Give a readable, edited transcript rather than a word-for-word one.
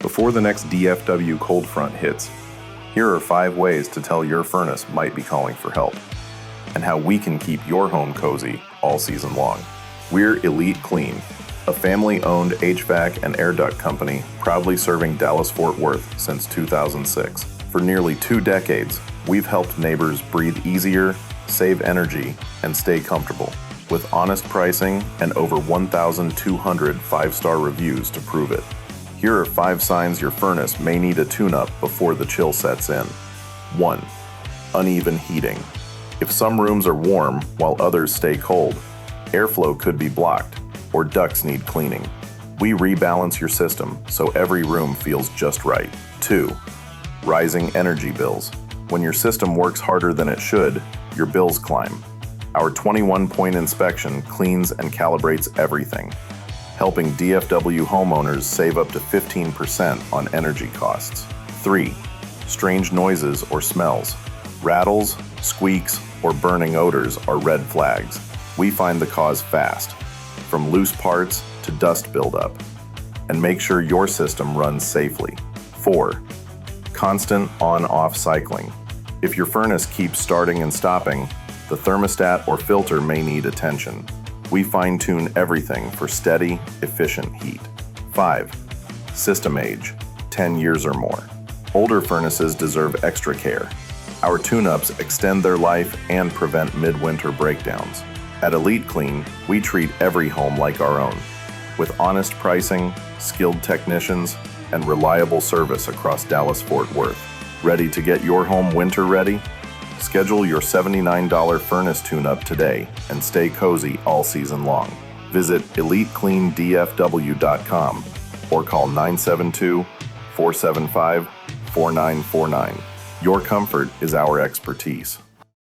Before the next DFW cold front hits, here are 5 ways to tell your furnace might be calling for help, and how we can keep your home cozy all season long. We're Elite Clean, a family-owned HVAC and air duct company proudly serving Dallas-Fort Worth since 2006. For nearly 2 decades, we've helped neighbors breathe easier, save energy, and stay comfortable, with honest pricing and over 1,200 5-star reviews to prove it. Here are 5 signs your furnace may need a tune-up before the chill sets in. 1. Uneven heating. If some rooms are warm while others stay cold, airflow could be blocked, or ducts need cleaning. We rebalance your system so every room feels just right. 2. Rising energy bills. When your system works harder than it should, your bills climb. Our 21-point inspection cleans and calibrates everything, helping DFW homeowners save up to 15% on energy costs. 3. Strange noises or smells. Rattles, squeaks, or burning odors are red flags. We find the cause fast, from loose parts to dust buildup, and make sure your system runs safely. 4. Constant on-off cycling. If your furnace keeps starting and stopping, the thermostat or filter may need attention. We fine-tune everything for steady, efficient heat. 5. System age, 10 years or more. Older furnaces deserve extra care. Our tune-ups extend their life and prevent midwinter breakdowns. At Elite Clean, we treat every home like our own, with honest pricing, skilled technicians, and reliable service across Dallas-Fort Worth. Ready to get your home winter ready? Schedule your $79 furnace tune-up today and stay cozy all season long. Visit EliteCleanDFW.com or call 972-475-4949. Your comfort is our expertise.